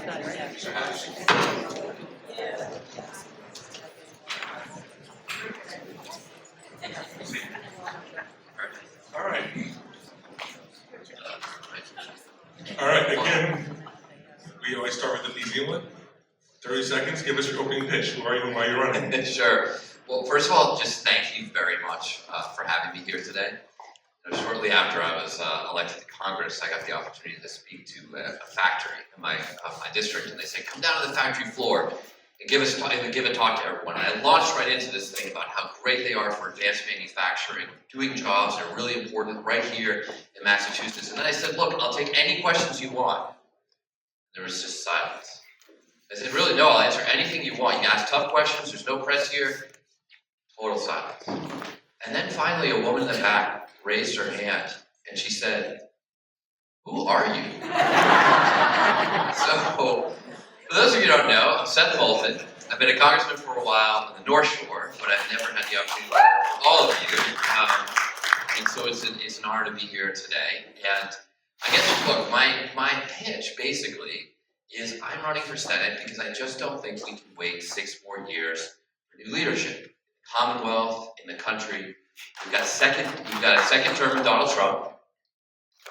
All right. All right, again, we always start with the easy one. 30 seconds, give us your opening pitch. Who are you and why you're running? Sure. Well, first of all, just thank you very much for having me here today. Shortly after I was elected to Congress, I got the opportunity to speak to a factory in my district, and they said, come down to the factory floor and give a talk to everyone. And I launched right into this thing about how great they are for advanced manufacturing, doing jobs that are really important right here in Massachusetts. And then I said, look, I'll take any questions you want. There was just silence. I said, really, no, I'll answer anything you want. You can ask tough questions, there's no press here. Total silence. And then finally, a woman in the back raised her hand, and she said, who are you? So, for those of you who don't know, I'm Seth Moulton. I've been a congressman for a while on the North Shore, but I've never had the opportunity to work with all of you. And so it's an honor to be here today. And I guess, look, my pitch, basically, is I'm running for Senate because I just don't think we can wait 6 more years for new leadership. Commonwealth, in the country. We've got a second term of Donald Trump.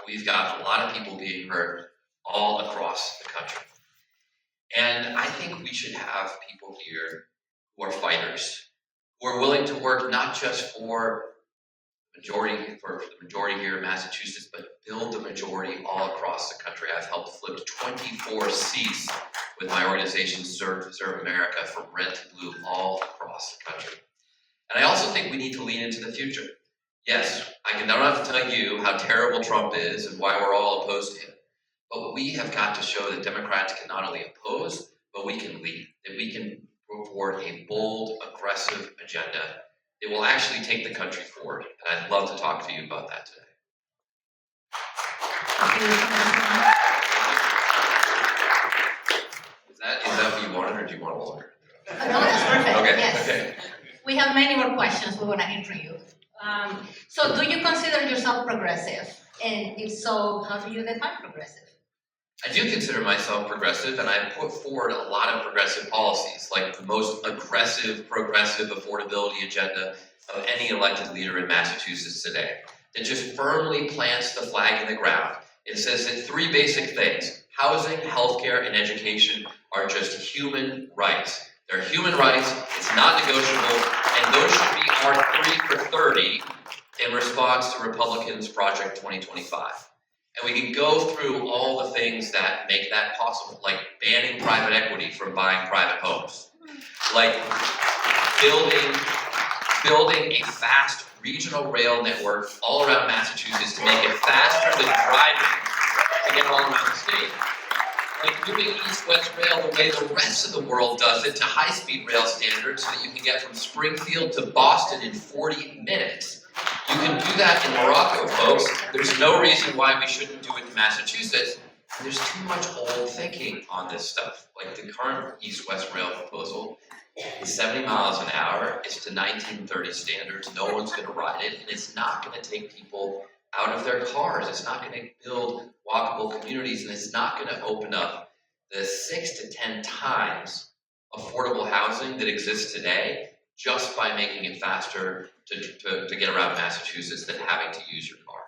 We've got a lot of people being hurt all across the country. And I think we should have people here who are fighters, who are willing to work not just for the majority here in Massachusetts, but build the majority all across the country. I've helped flip 24 seats with my organization, Serve America, from red to blue all across the country. And I also think we need to lean into the future. Yes, I don't have to tell you how terrible Trump is and why we're all opposed to him. But we have got to show that Democrats can not only oppose, but we can lead. That we can put forward a bold, aggressive agenda that will actually take the country forward. And I'd love to talk to you about that today. Is that what you wanted, or do you want longer? No, that's perfect. Okay, yes. okay. We have many more questions we want to hear from you. So do you consider yourself progressive? And if so, how do you define progressive? I do consider myself progressive, and I put forward a lot of progressive policies, like the most aggressive, progressive affordability agenda of any elected leader in Massachusetts today, that just firmly plants the flag in the ground. It says that 3 basic things: housing, healthcare, and education are just human rights. They're human rights, it's not negotiable, and those should be our 3 for 30 in response to Republicans' Project 2025. And we can go through all the things that make that possible, like banning private equity from buying private homes, like building a fast regional rail network all around Massachusetts to make it faster than driving to get all around the state. Like moving east-west rail the way the rest of the world does it to high-speed rail standards so that you can get from Springfield to Boston in 40 minutes. You can do that in Morocco, folks. There's no reason why we shouldn't do it in Massachusetts. There's too much old thinking on this stuff. Like the current east-west rail proposal is 70 miles an hour. It's to 1930 standards. No one's going to ride it, and it's not going to take people out of their cars. It's not going to build walkable communities, and it's not going to open up the 6 to 10 times affordable housing that exists today just by making it faster to get around Massachusetts than having to use your car.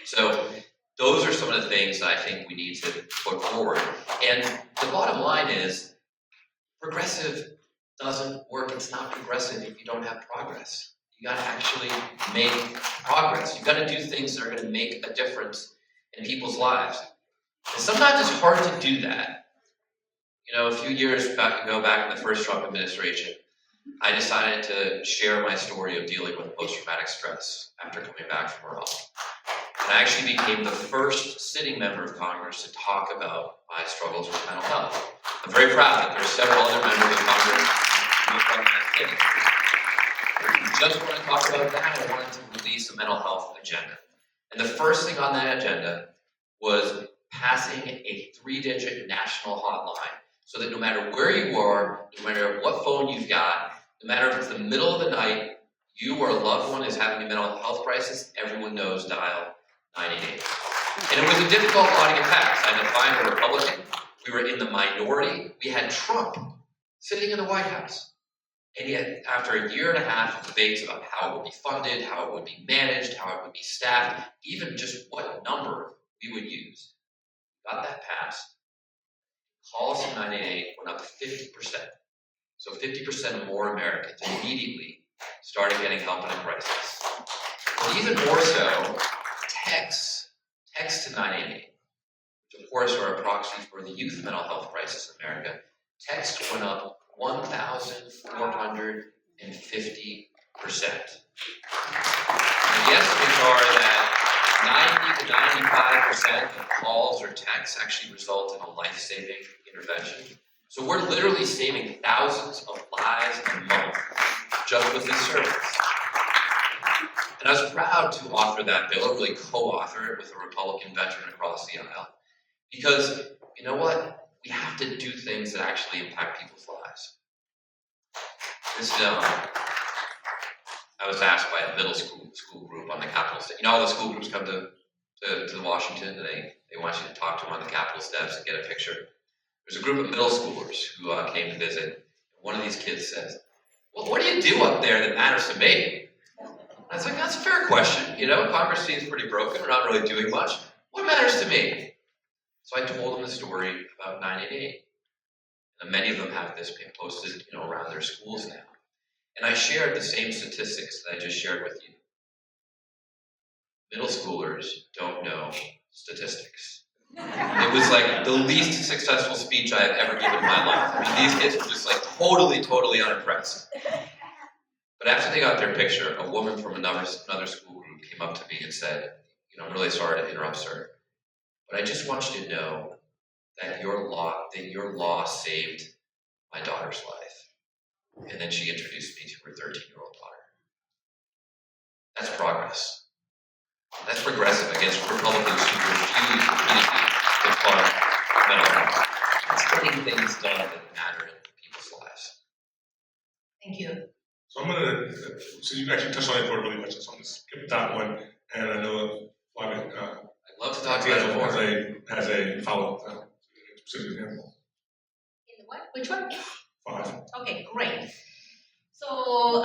So those are some of the things that I think we need to put forward. And the bottom line is, progressive doesn't work. It's not progressive if you don't have progress. You got to actually make progress. You got to do things that are going to make a difference in people's lives. And sometimes it's hard to do that. You know, a few years back in the first Trump administration, I decided to share my story of dealing with post-traumatic stress after coming back from Iraq. And I actually became the first sitting member of Congress to talk about my struggles with mental health. I'm very proud that there are several other members of Congress who have done that thing. Just want to talk about that, I wanted to release a mental health agenda. And the first thing on that agenda was passing a 3-digit national hotline so that no matter where you are, no matter what phone you've got, no matter if it's the middle of the night, you or a loved one is having a mental health crisis, everyone knows dial 988. And it was a difficult law to get passed. I had to find a Republican We were in the minority. We had Trump sitting in the White House. And yet, after a year and a half of debates about how it would be funded, how it would be managed, how it would be staffed, even just what number we would use, got that passed. Calls to 988 went up 50%. So 50% more Americans immediately started getting help in a crisis. But even more so, texts to 988, which of course are a proxy for the youth mental health crisis in America. Text went up 1,450%. And the estimates are that 90 to 95% of calls or texts actually result in a life-saving intervention. So we're literally saving thousands of lives a month just with this service. And I was proud to author that bill, or really co-author it with a Republican veteran across the aisle. Because, you know what? We have to do things that actually impact people's lives. I was asked by a middle school group on the Capitol steps. You know, all the school groups come to Washington, and they want you to talk to them on the Capitol steps and get a picture. There's a group of middle schoolers who came to visit. One of these kids says, "Well, what do you do up there that matters to me?" I was like, "That's a fair question. You know, Congress seems pretty broken. We're not really doing much. What matters to me?" So I told them the story about 988. And many of them have this posted, around their schools now. And I shared the same statistics that I just shared with you. Middle schoolers don't know statistics. It was like the least successful speech I have ever given in my life. I mean, these kids were just like totally unimpressed. But after they got their picture, a woman from another school group came up to me and said, "I'm really sorry to interrupt, sir, but I just want you to know that your law saved my daughter's life." And then she introduced me to her 13-year-old daughter. That's progress. That's progressive against Republicans who refuse repeatedly to fund mental health. It's getting things done that matter in people's lives. Thank you. So so you actually touched on it for really much, so I'm going to skip that one. And I know Flavia, I'd love to talk about it more. Has a follow-up specific example. In the what? Which one? 5. Okay, great. So,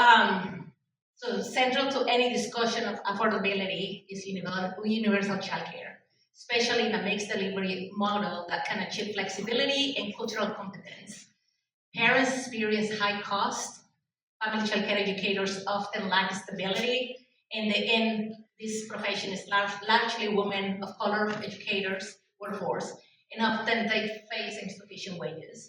so central to any discussion of affordability is universal childcare, especially in a mixed delivery model that can achieve flexibility and cultural competence. Parents experience high cost. Family childcare educators often lack stability. In the end, this profession is largely women of color educators, workforce, and often they face insufficient wages.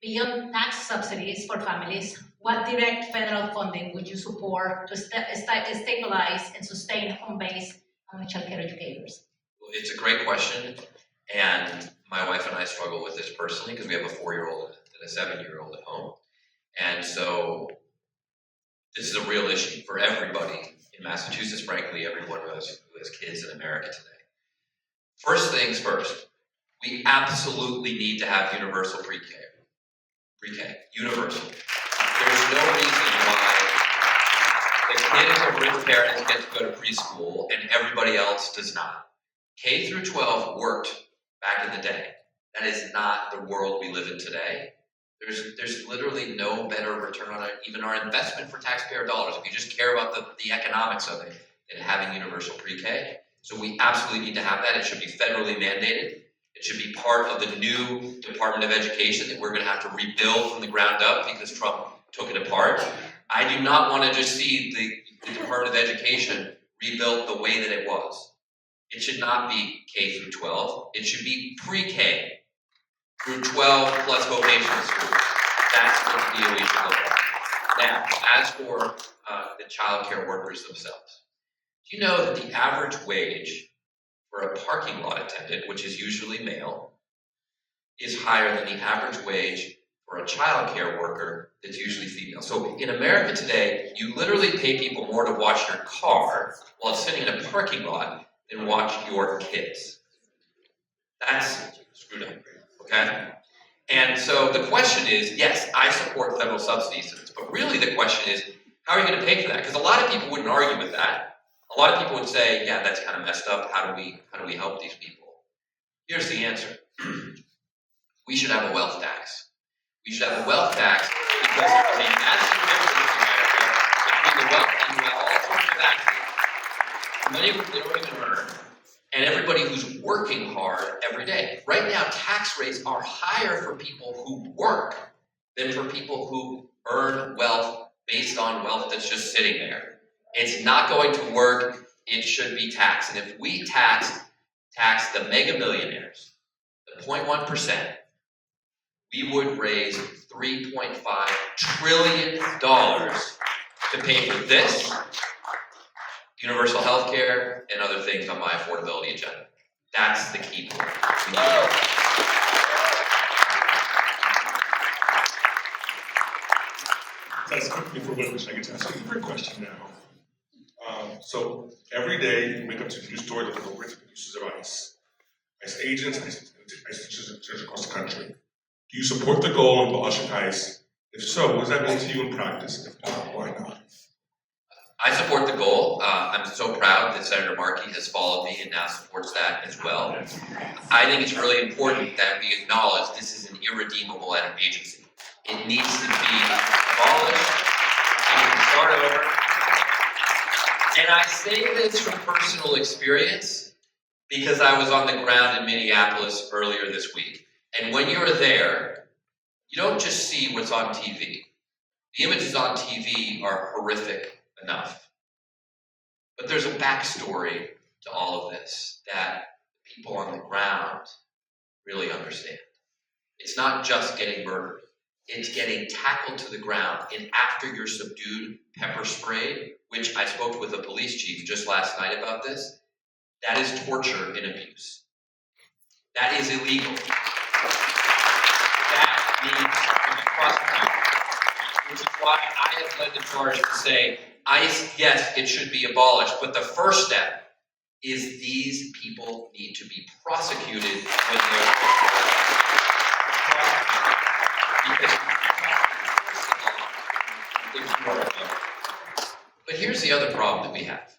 Beyond tax subsidies for families, what direct federal funding would you support to stabilize and sustain home-based family childcare educators? Well, it's a great question, and my wife and I struggle with this personally because we have a 4-year-old and a 7-year-old at home. And so this is a real issue for everybody in Massachusetts, frankly, everyone who has kids in America today. First things first, we absolutely need to have universal pre-K. Universal. There's no reason why the kids of rich parents get to go to preschool and everybody else does not. K through 12 worked back in the day. That is not the world we live in today. There's literally no better return on even our investment for taxpayer dollars, if you just care about the economics of it, than having universal pre-K. So we absolutely need to have that. It should be federally mandated. It should be part of the new Department of Education that we're going to have to rebuild from the ground up because Trump took it apart. I do not want to just see the Department of Education rebuilt the way that it was. It should not be K through 12. It should be pre-K through 12 plus vocational schools. That's what the DOE should look like. Now, as for the child care workers themselves, do you know that the average wage for a parking lot attendant, which is usually male, is higher than the average wage for a child care worker that's usually female? So in America today, you literally pay people more to watch your car while it's sitting in a parking lot than watch your kids. That's screwed up, okay? And so the question is, yes, I support federal subsidies to this, but really the question is, how are you going to pay for that? Because a lot of people wouldn't argue with that. A lot of people would say, yeah, that's kind of messed up. How do we help these people? Here's the answer. we should have a wealth tax. We should have a wealth tax because there's a massive difference in America between the wealth and all sorts of actors, money they don't even earn, and everybody who's working hard every day. Right now, tax rates are higher for people who work than for people who earn wealth based on wealth that's just sitting there. It's not going to work. It should be taxed. And if we tax the mega millionaires, the 0.1%, we would raise $3.5 trillion to pay for this, universal health care, and other things on my affordability agenda. That's the key point. That's before which I get to ask you a quick question now. So every day you wake up to a news story that the risk producers of ICE agents, ICE teachers across the country. Do you support the goal of abolishing ICE? If so, what does that mean to you in practice? If not, why not? I support the goal. I'm so proud that Senator Markey has followed me and now supports that as well. I think it's really important that we acknowledge this is an irredeemable agency. It needs to be abolished. It can start over. And I say this from personal experience because I was on the ground in Minneapolis earlier this week. And when you're there, you don't just see what's on TV. The images on TV are horrific enough. But there's a backstory to all of this that people on the ground really understand. It's not just getting murdered. It's getting tackled to the ground, and after you're subdued, pepper sprayed, which I spoke with a police chief just last night about this, that is torture and abuse. That is illegal. That needs to be prosecuted, which is why I have led the charge to say, ICE, yes, it should be abolished, but the first step is these people need to be prosecuted when they're But here's the other problem that we have.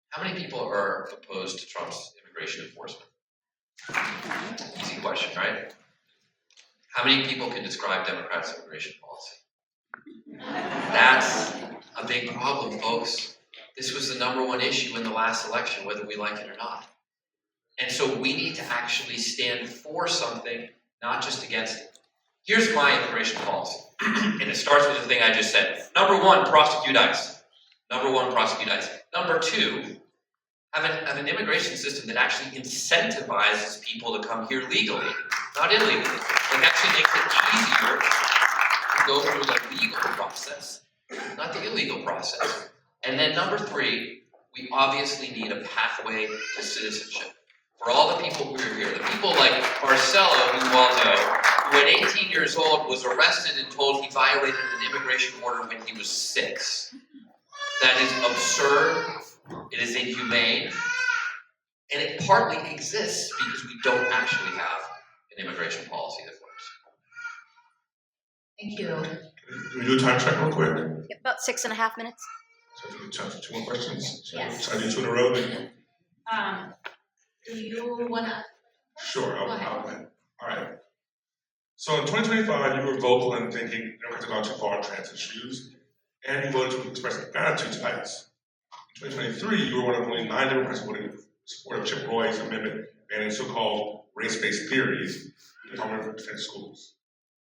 How many people are opposed to Trump's immigration enforcement? Easy question, right? How many people can describe Democrats' immigration policy? That's a big problem, folks. This was the #1 issue in the last election, whether we like it or not. And so we need to actually stand for something, not just against it. Here's my immigration policy, and it starts with the thing I just said. #1, prosecute ICE. #1, prosecute ICE. #2, have an immigration system that actually incentivizes people to come here legally, not illegally. It actually makes it easier to go through the legal process, not the illegal process. And then #3, we obviously need a pathway to citizenship. For all the people who are here, the people like Marcelo, who you all know, who at 18 years old was arrested and told he violated an immigration order when he was 6. That is absurd, it is inhumane, and it partly exists because we don't actually have an immigration policy that works. Thank you. Can we do a time check real quick? About 6.5 minutes. So do we have time for 2 more questions? Yes. Should I do 2 in a row then? Do you wanna? Sure, Go I'll ahead. all right. So in 2025, you were vocal in thinking Democrats have gone too far on trans issues, and you voted to express gratitude to ICE. In 2023, you were one of only 9 Democrats voting in support of Chip Roy's amendment banning so-called race-based theories in the Department of Defense schools.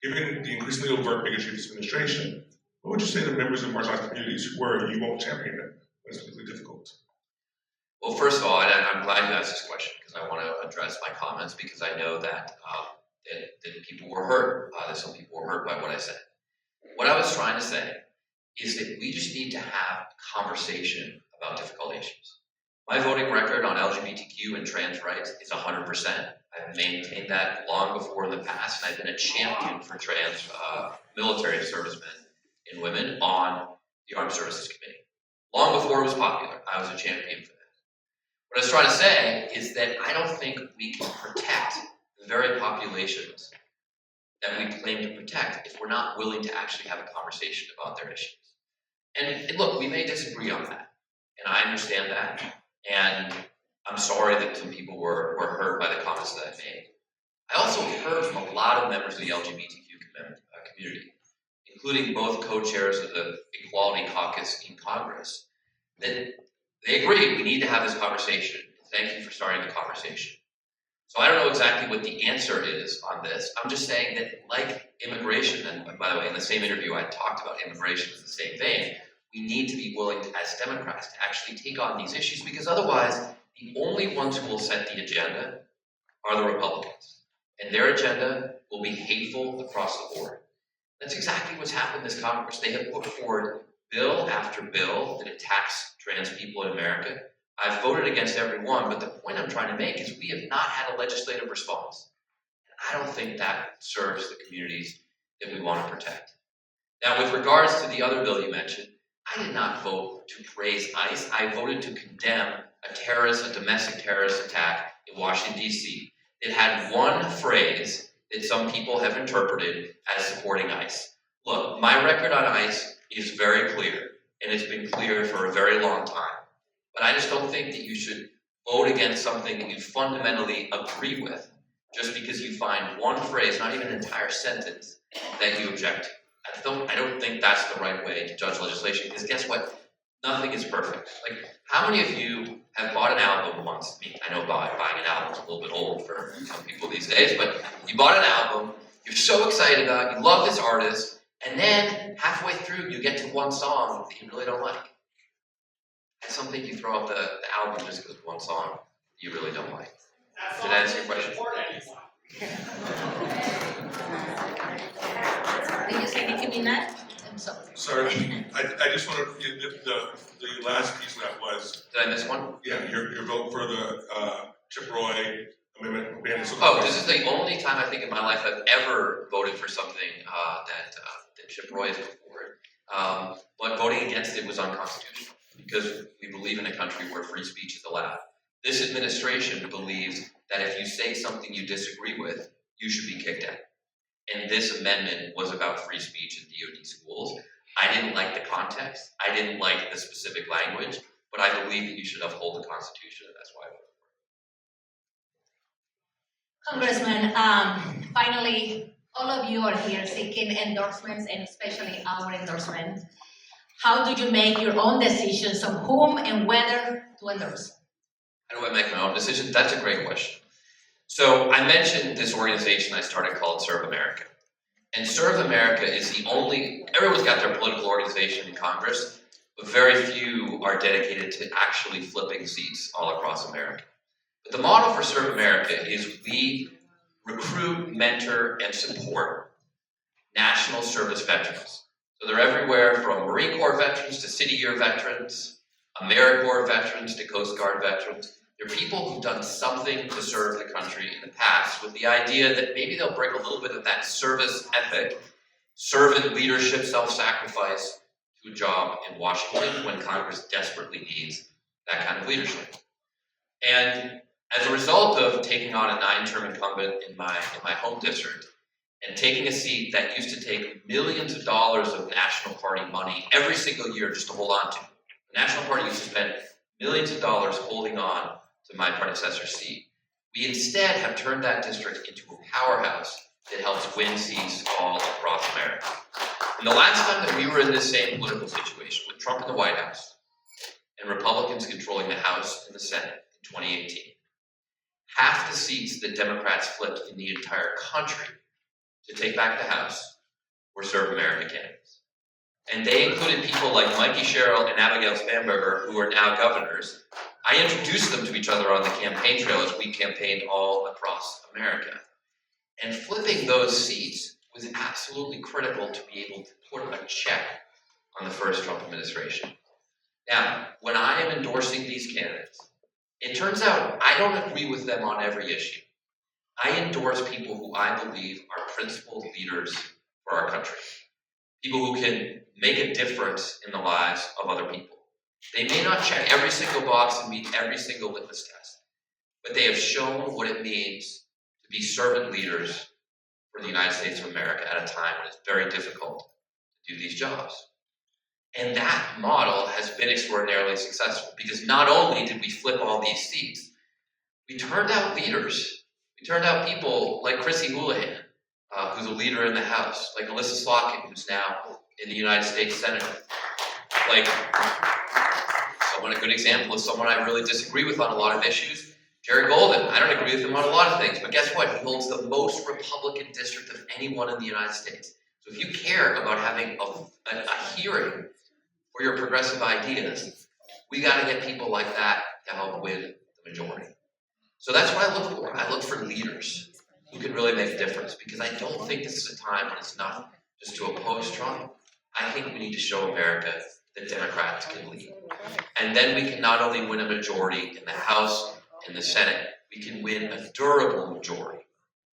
Given the increasingly overt bigotry of this administration, what would you say to members of marginalized communities who were you won't champion it when it's politically difficult? Well, first of all, I'm glad you asked this question because I want to address my comments because I know that that people were hurt, that some people were hurt by what I said. What I was trying to say is that we just need to have a conversation about difficult issues. My voting record on LGBTQ and trans rights is 100%. I've maintained that long before in the past, and I've been a champion for trans military servicemen and women on the Armed Services Committee. Long before it was popular, I was a champion for that. What I was trying to say is that I don't think we can protect the very populations that we claim to protect if we're not willing to actually have a conversation about their issues. And look, we may disagree on that, and I understand that, and I'm sorry that some people were hurt by the comments that I made. I also heard from a lot of members of the LGBTQ community, including both co-chairs of the Equality Caucus in Congress, that they agree we need to have this conversation. Thank you for starting the conversation. So I don't know exactly what the answer is on this. I'm just saying that, like immigration, and by the way, in the same interview I talked about immigration in the same vein, we need to be willing, as Democrats, to actually take on these issues, because otherwise, the only ones who will set the agenda are the Republicans. And their agenda will be hateful across the board. That's exactly what's happened in this Congress. They have put forward bill after bill that attacks trans people in America. I've voted against every one, but the point I'm trying to make is we have not had a legislative response. And I don't think that serves the communities that we want to protect. Now, with regards to the other bill you mentioned, I did not vote to praise ICE. I voted to condemn a domestic terrorist attack in Washington, D.C. It had one phrase that some people have interpreted as supporting ICE. Look, my record on ICE is very clear, and it's been clear for a very long time. But I just don't think that you should vote against something that you fundamentally agree with just because you find one phrase, not even an entire sentence, that you object to. I don't think that's the right way to judge legislation, because guess what? Nothing is perfect. Like, how many of you have bought an album once? I mean, I know buying an album is a little bit old for some people these days, but you bought an album, you're so excited about it, you love this artist, and then halfway through you get to one song that you really don't like. It's something you throw out the album just because one song you really don't like. Did that answer your question? Did you say Nicki Minaj? I'm sorry. Sorry, I just want to, the last piece of that was, Did I miss one? yeah, your vote for the Chip Roy amendment. Oh, this is the only time I think in my life I've ever voted for something that Chip Roy has put forward. But voting against it was unconstitutional, because we believe in a country where free speech is allowed. This administration believes that if you say something you disagree with, you should be kicked out. And this amendment was about free speech in DoD schools. I didn't like the context. I didn't like the specific language, but I believe that you should uphold the Constitution, and that's why I voted for it. Congressman, finally, all of you are here seeking endorsements, and especially our endorsement. How do you make your own decisions on whom and whether to endorse? How do I make my own decisions? That's a great question. So I mentioned this organization I started called Serve America. And Serve America is the only, everyone's got their political organization in Congress, but very few are dedicated to actually flipping seats all across America. But the model for Serve America is we recruit, mentor, and support national service veterans. So they're everywhere from Marine Corps veterans to City Year veterans, AmeriCorps veterans to Coast Guard veterans. They're people who've done something to serve the country in the past, with the idea that maybe they'll bring a little bit of that service ethic, servant leadership, self-sacrifice to a job in Washington when Congress desperately needs that kind of leadership. And as a result of taking on a 9-term incumbent in my home district, and taking a seat that used to take millions of dollars of National Party money every single year just to hold on to, the National Party used to spend millions of dollars holding on to my predecessor's seat. We instead have turned that district into a powerhouse that helps win seats all across America. And the last time that we were in this same political situation, with Trump in the White House and Republicans controlling the House and the Senate in 2018, half the seats that Democrats flipped in the entire country to take back the House were Serve America candidates. And they included people like Mikey Sherrill and Abigail Spanberger, who are now governors. I introduced them to each other on the campaign trail as we campaigned all across America. And flipping those seats was absolutely critical to be able to put a check on the first Trump administration. Now, when I am endorsing these candidates, it turns out I don't agree with them on every issue. I endorse people who I believe are principled leaders for our country. People who can make a difference in the lives of other people. They may not check every single box and meet every single litmus test, but they have shown what it means to be servant leaders for the United States of America at a time when it's very difficult to do these jobs. And that model has been extraordinarily successful, because not only did we flip all these seats, we turned out leaders We turned out people like Chrissy Houlihan, who's a leader in the House, like Alyssa Slotkin, who's now in the United States Senate. Like, a good example of someone I really disagree with on a lot of issues, Jerry Golden. I don't agree with him on a lot of things, but guess what? He holds the most Republican district of anyone in the United States. So if you care about having a hearing for your progressive ideas, we got to get people like that to help win the majority. So that's what I look for. I look for leaders who can really make a difference, because I don't think this is a time when it's not just to oppose Trump. I think we need to show America that Democrats can lead. And then we can not only win a majority in the House and the Senate, we can win a durable majority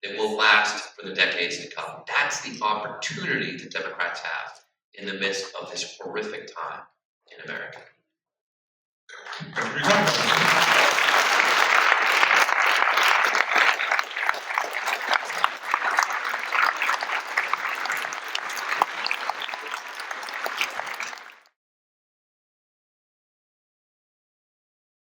that will last for the decades to come. That's the opportunity that Democrats have in the midst of this horrific time in America. Thank you for your time.